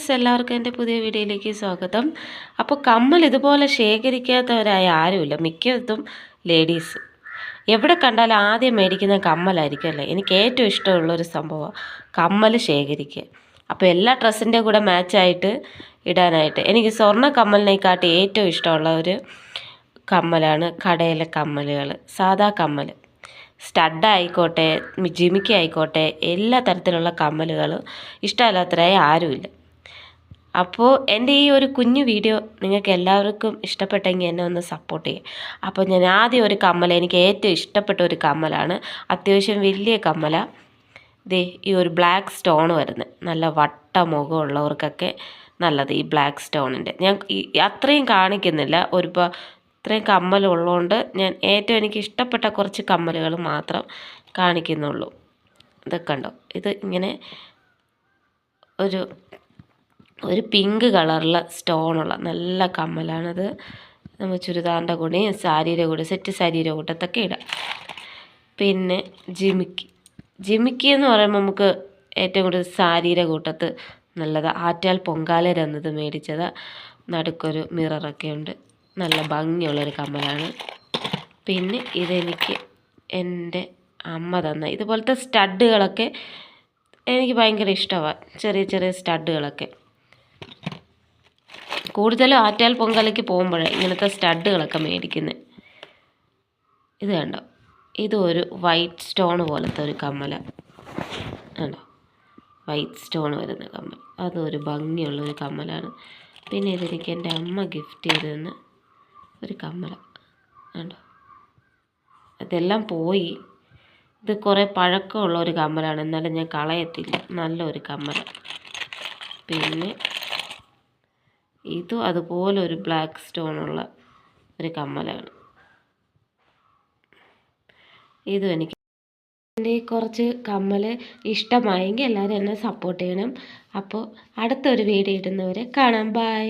Friends, എല്ലാവർക്കും എൻ്റെ പുതിയ വീഡിയോയിലേക്ക് സ്വാഗതം. അപ്പോൾ കമ്മൽ ഇതുപോലെ ശേഖരിക്കാത്തവരായ ആരുമില്ല. മിക്കതും ലേഡീസ് എവിടെ കണ്ടാലും ആദ്യം മേടിക്കുന്ന കമ്മലായിരിക്കും അല്ലേ. എനിക്ക് ഏറ്റവും ഇഷ്ടമുള്ളൊരു സംഭവം കമ്മൽ ശേഖരിക്കുക. അപ്പോൾ എല്ലാ ഡ്രസ്സിൻ്റെ കൂടെ മാച്ചായിട്ട് ഇടാനായിട്ട് എനിക്ക് സ്വർണ്ണ കമ്മലിനെക്കാട്ടി ഏറ്റവും ഇഷ്ടമുള്ള ഒരു കമ്മലാണ് കടയിലെ കമ്മലുകൾ. സാധാ കമ്മൽ, സ്റ്റഡ് ആയിക്കോട്ടെ, ജിമിക്കി ആയിക്കോട്ടെ, എല്ലാ തരത്തിലുള്ള കമ്മലുകളും ഇഷ്ടമല്ലാത്തവരായ ആരുമില്ല. അപ്പോൾ എൻ്റെ ഈ ഒരു കുഞ്ഞു വീഡിയോ നിങ്ങൾക്ക് എല്ലാവർക്കും ഇഷ്ടപ്പെട്ടെങ്കിൽ എന്നെ ഒന്ന് സപ്പോർട്ട് ചെയ്യും. അപ്പോൾ ഞാൻ ആദ്യം ഒരു കമ്മൽ, എനിക്ക് ഏറ്റവും ഇഷ്ടപ്പെട്ട ഒരു കമ്മലാണ്, അത്യാവശ്യം വലിയ കമ്മല. ദേ ഈ ഒരു ബ്ലാക്ക് സ്റ്റോൺ വരുന്നത്, നല്ല വട്ട മുഖമുള്ളവർക്കൊക്കെ നല്ലത് ഈ ബ്ലാക്ക് സ്റ്റോണിൻ്റെ. ഞാൻ അത്രയും കാണിക്കുന്നില്ല, ഇത്രയും കമ്മലുള്ളതുകൊണ്ട് ഞാൻ ഏറ്റവും എനിക്ക് ഇഷ്ടപ്പെട്ട കുറച്ച് കമ്മലുകൾ മാത്രം കാണിക്കുന്നുള്ളൂ. ഇതൊക്കെ ഉണ്ടോ, ഇത് ഇങ്ങനെ ഒരു പിങ്ക് കളറിലെ സ്റ്റോണുള്ള നല്ല കമ്മലാണത്. നമ്മൾ ചുരിദാറിൻ്റെ കൂടെയും സാരിയുടെ കൂടെ, സെറ്റ് സാരിയുടെ കൂട്ടത്തൊക്കെ ഇടാം. പിന്നെ ജിമിക്കി എന്ന് പറയുമ്പോൾ നമുക്ക് ഏറ്റവും കൂടുതൽ സാരിയുടെ കൂട്ടത്ത് നല്ലത് ആറ്റാൽ പൊങ്കാല എന്നത് മേടിച്ചത്. നടുക്കൊരു മിററൊക്കെ ഉണ്ട്, നല്ല ഭംഗിയുള്ളൊരു കമ്മലാണ്. പിന്നെ ഇതെനിക്ക് എൻ്റെ അമ്മ തന്ന ഇതുപോലത്തെ സ്റ്റഡുകളൊക്കെ എനിക്ക് ഭയങ്കര ഇഷ്ടമാണ്. ചെറിയ ചെറിയ സ്റ്റഡുകളൊക്കെ കൂടുതലും ആറ്റാൽ പൊങ്കാലയ്ക്ക് പോകുമ്പോഴേ ഇങ്ങനത്തെ സ്റ്റഡുകളൊക്കെ മേടിക്കുന്നത്. ഇത് കണ്ടോ, ഇതൊരു വൈറ്റ് സ്റ്റോൺ പോലത്തെ ഒരു കമ്മല കണ്ടോ, വൈറ്റ് സ്റ്റോൺ വരുന്ന കമ്മൽ. അതൊരു ഭംഗിയുള്ളൊരു കമ്മലാണ്. പിന്നെ ഇതെനിക്ക് എൻ്റെ അമ്മ ഗിഫ്റ്റ് ചെയ്ത് തന്ന ഒരു കമ്മല കണ്ടോ. ഇതെല്ലാം പോയി, ഇത് കുറേ പഴക്കമുള്ള ഒരു കമ്മലാണ്, എന്നാലും ഞാൻ കളയത്തില്ല, നല്ലൊരു കമ്മല. പിന്നെ ഇതും അതുപോലെ ഒരു ബ്ലാക്ക് സ്റ്റോണുള്ള ഒരു കമ്മലാണ്. ഇതും എനിക്ക് എൻ്റെ കുറച്ച് കമ്മൽ ഇഷ്ടമായെങ്കിൽ എല്ലാവരും എന്നെ സപ്പോർട്ട് ചെയ്യണം. അപ്പോൾ അടുത്തൊരു വീഡിയോ ഇടുന്നവരെ കാണാം. ബൈ.